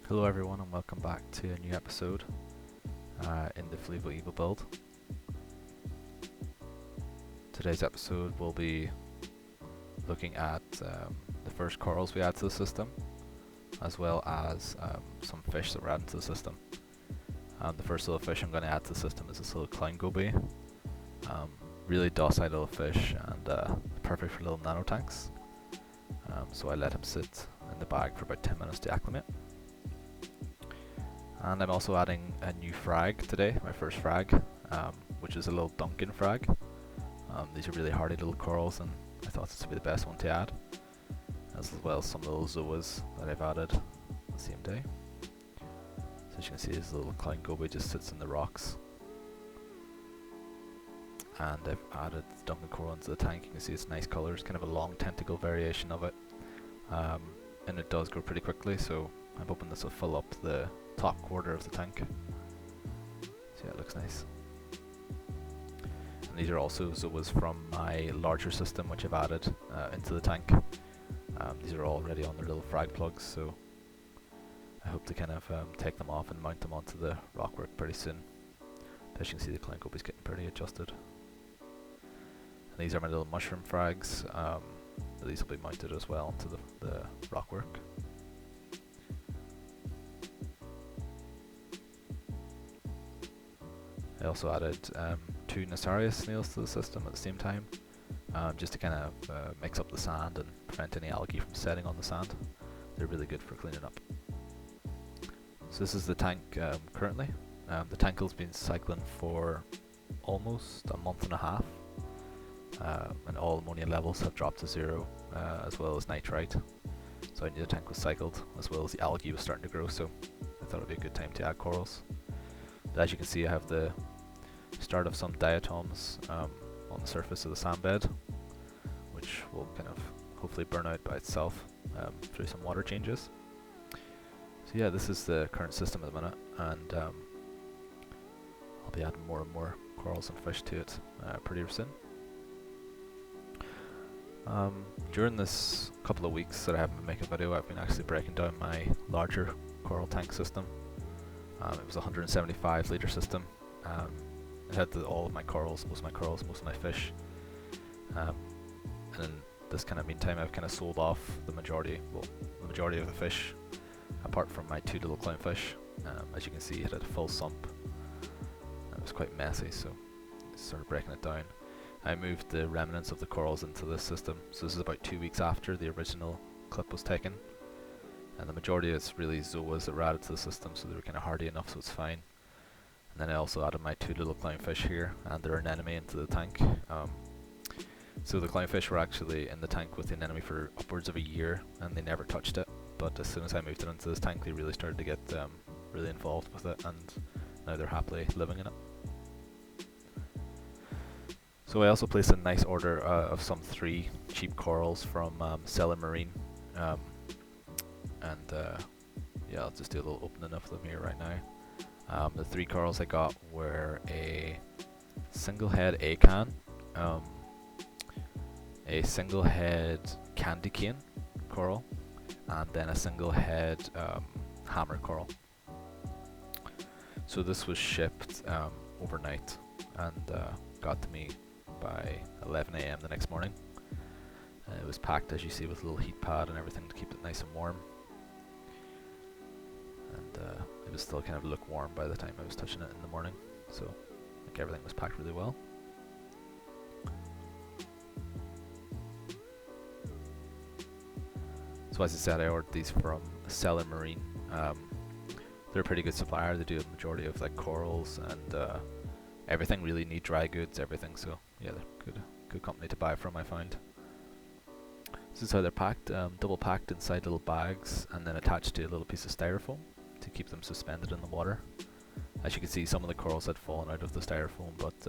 Hello everyone and welcome back to a new episode in the Fluval Evo build. Today's episode will be looking at the first corals we add to the system, as well as some fish that we're adding to the system. The first little fish I'm going to add to the system is this little clown goby. Really docile little fish and perfect for little nano tanks. So I let him sit in the bag for about 10 minutes to acclimate. And I'm also adding a new frag today, my first frag, which is a little Duncan frag. These are really hardy little corals and I thought this would be the best one to add, as well as some little zoas that I've added the same day. So as you can see, this little clown goby just sits in the rocks. And I've added the Duncan coral into the tank. You can see it's nice colours, kind of a long tentacle variation of it. And it does grow pretty quickly, so I'm hoping this will fill up the top quarter of the tank. So yeah, it looks nice. And these are also zoas from my larger system, which I've added into the tank. These are already on their little frag plugs, so I hope to kind of take them off and mount them onto the rockwork pretty soon. But as you can see, the clown goby's getting pretty adjusted. And these are my little mushroom frags. These will be mounted as well onto the rockwork. I also added 2 Nasarius snails to the system at the same time, just to kind of mix up the sand and prevent any algae from setting on the sand. They're really good for cleaning up. So this is the tank currently. The tank has been cycling for almost a month and a half, and all ammonia levels have dropped to 0, as well as nitrite. So I knew the tank was cycled, as well as the algae was starting to grow, so I thought it would be a good time to add corals. But as you can see, I have the start of some diatoms on the surface of the sand bed, which will kind of hopefully burn out by itself through some water changes. So yeah, this is the current system at the minute, and I'll be adding more and more corals and fish to it pretty soon. During this couple of weeks that I haven't been making a video, I've been actually breaking down my larger coral tank system. It was a 175 litre system. It had all of my corals, most of my fish. And in this kind of meantime, I've kind of sold off the majority of the fish, apart from my 2 little clownfish. As you can see, it had a full sump. It was quite messy, so I started breaking it down. I moved the remnants of the corals into this system, so this is about 2 weeks after the original clip was taken. And the majority of it's really zoas that were added to the system, so they were kind of hardy enough, so it's fine. And then I also added my 2 little clownfish here and their anemone into the tank. So the clownfish were actually in the tank with the anemone for upwards of a year, and they never touched it. But as soon as I moved it into this tank, they really started to get really involved with it, and now they're happily living in it. So I also placed a nice order of some 3 cheap corals from Cellar Marine. Yeah, I'll just do a little opening of them here right now. The 3 corals I got were a single head acan, a single head candy cane coral, and then a single head hammer coral. So this was shipped overnight and got to me by 11 AM the next morning. It was packed, as you see, with a little heat pad and everything to keep it nice and warm. And it was still kind of lukewarm by the time I was touching it in the morning, so I think everything was packed really well. So as I said, I ordered these from Cellar Marine. They're a pretty good supplier. They do a majority of like corals and everything, really neat dry goods, everything. So yeah, they're good company to buy from, I find. This is how they're packed, double packed inside little bags and then attached to a little piece of styrofoam to keep them suspended in the water. As you can see, some of the corals had fallen out of the styrofoam, but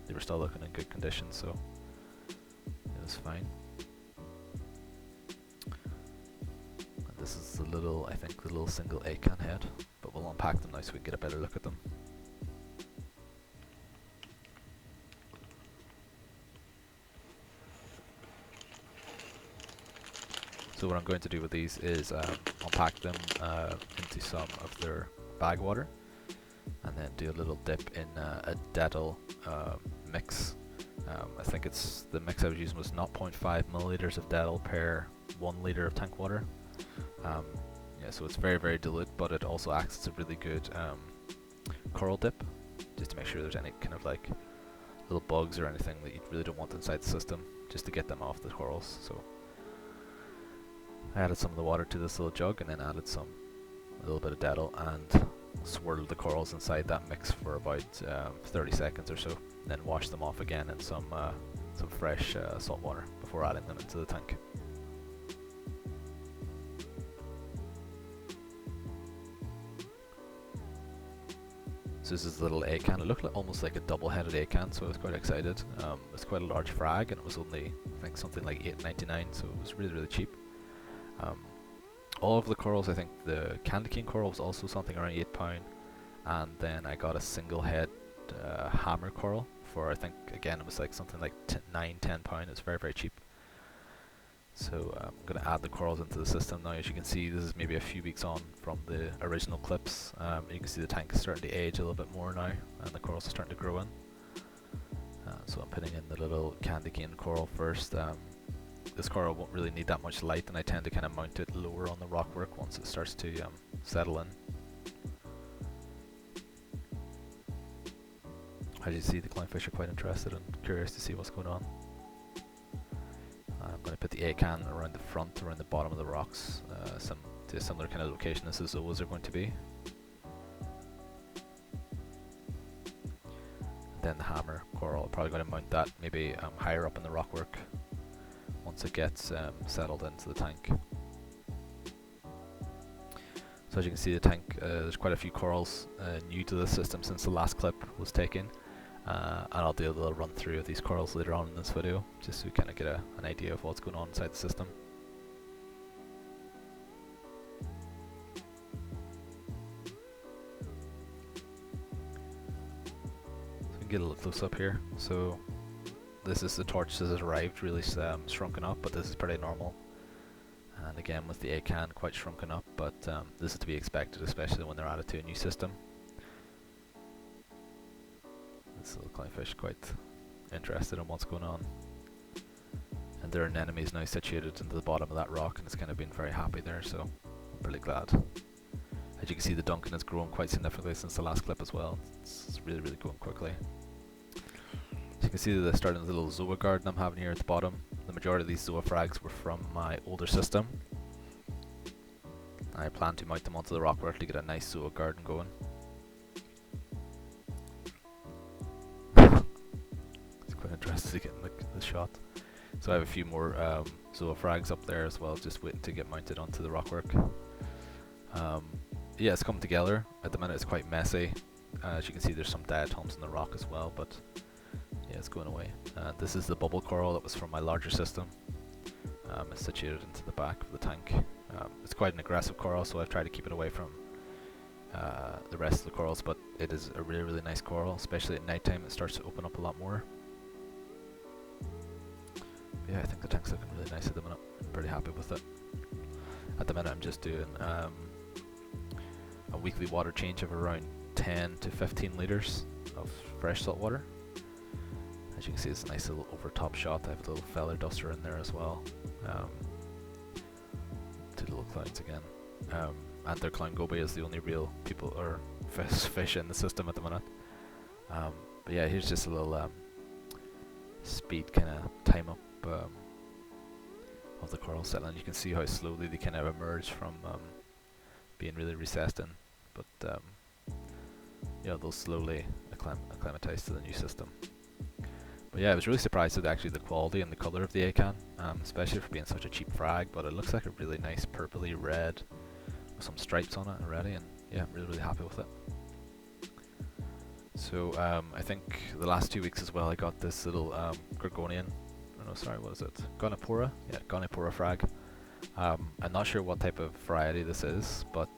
they were still looking in good condition, so it was fine. And this is the little, I think the little single acan head, but we'll unpack them now so we can get a better look at them. So So what I'm going to do with these is unpack them into some of their bag water, and then do a little dip in a Dettel mix. I think the mix I was using was 0.5 milliliters of Dettel per 1 liter of tank water. Yeah, so it's very, very dilute, but it also acts as a really good coral dip, just to make sure there's any kind of like little bugs or anything that you really don't want inside the system, just to get them off the corals. So I added some of the water to this little jug, and then added a little bit of Dettel, and swirled the corals inside that mix for about 30 seconds or so, and then washed them off again in some fresh salt water before adding them into the tank. So this is the little A-can. It looked almost like a double-headed A-can, so I was quite excited. It's quite a large frag, and it was only, I think, something like $8.99, so it was really, really cheap. All of the corals, I think the candy cane coral was also something around £8, and then I got a single head hammer coral for, I think, again, it was like something like £9–10. It's very, very cheap. So I'm going to add the corals into the system now. As you can see, this is maybe a few weeks on from the original clips. You can see the tank is starting to age a little bit more now, and the corals are starting to grow in. So I'm putting in the little candy cane coral first. This coral won't really need that much light, and I tend to kind of mount it lower on the rockwork once it starts to settle in. As you see, the clownfish are quite interested and curious to see what's going on. I'm going to put the A-can around the front, around the bottom of the rocks, to a similar kind of location as the zoas are going to be. And then the hammer coral, I'm probably going to mount that maybe higher up in the rockwork once it gets settled into the tank. So as you can see, the tank, there's quite a few corals new to the system since the last clip was taken. And I'll do a little run through of these corals later on in this video, just so we kind of get an idea of what's going on inside the system. So we can get a little close up here. So this is the torch that has arrived, really shrunken up, but this is pretty normal. And again with the A-can quite shrunken up, but this is to be expected, especially when they're added to a new system. This little clownfish quite interested in what's going on. And their anemone is now situated into the bottom of that rock, and it's kind of been very happy there, so I'm really glad. As you can see, the Duncan has grown quite significantly since the last clip as well. It's really, really going quickly. So you can see that starting the little zoa garden I'm having here at the bottom. The majority of these zoa frags were from my older system. I plan to mount them onto the rockwork to get a nice zoa garden going. Interested to get in the shot. So I have a few more zoa frags up there as well, just waiting to get mounted onto the rockwork. Yeah, it's come together. At the minute it's quite messy. As you can see, there's some diatoms in the rock as well, but yeah, it's going away. This is the bubble coral that was from my larger system. It's situated into the back of the tank. It's quite an aggressive coral, so I've tried to keep it away from the rest of the corals, but it is a really, really nice coral, especially at night time. It starts to open up a lot more. Yeah, I think the tank's looking really nice at the minute. I'm pretty happy with it. At the minute I'm just doing a weekly water change of around 10 to 15 litres of fresh salt water. As you can see, it's a nice little over top shot. I have a little feather duster in there as well. Two little clowns again. And their clown goby is the only real people or fish in the system at the minute. But yeah, here's just a little speed kind of time up of the coral settling. You can see how slowly they kind of emerge from being really recessed in, but yeah, they'll slowly acclimatize to the new system. But yeah, I was really surprised at actually the quality and the colour of the A-can, especially for being such a cheap frag, but it looks like a really nice purpley red with some stripes on it already, and yeah, I'm really, really happy with it. So I think the last 2 weeks as well I got this little Gorgonian, oh no, sorry, what is it? Gonipora? Yeah, Gonipora frag. I'm not sure what type of variety this is, but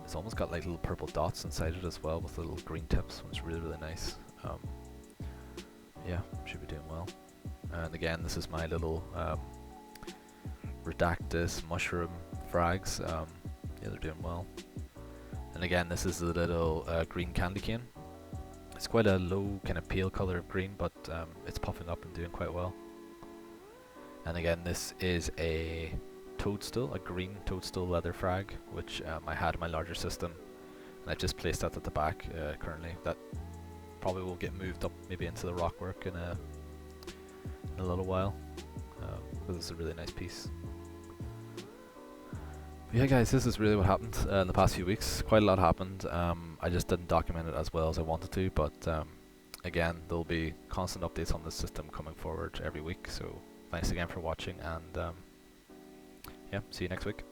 it's almost got like little purple dots inside it as well with little green tips, which is really, really nice. Yeah, should be doing well. And again, this is my little Redactus, Mushroom frags. Yeah, they're doing well. And again, this is a little green candy cane. It's quite a low kind of pale color of green, but it's puffing up and doing quite well. And again, this is a toadstool, a green toadstool leather frag, which I had in my larger system, and I've just placed that at the back currently. That probably will get moved up maybe into the rockwork in a little while, because it's a really nice piece. But yeah guys, this is really what happened in the past few weeks. Quite a lot happened. I just didn't document it as well as I wanted to, but again, there'll be constant updates on this system coming forward every week, so thanks again for watching, and yeah, see you next week.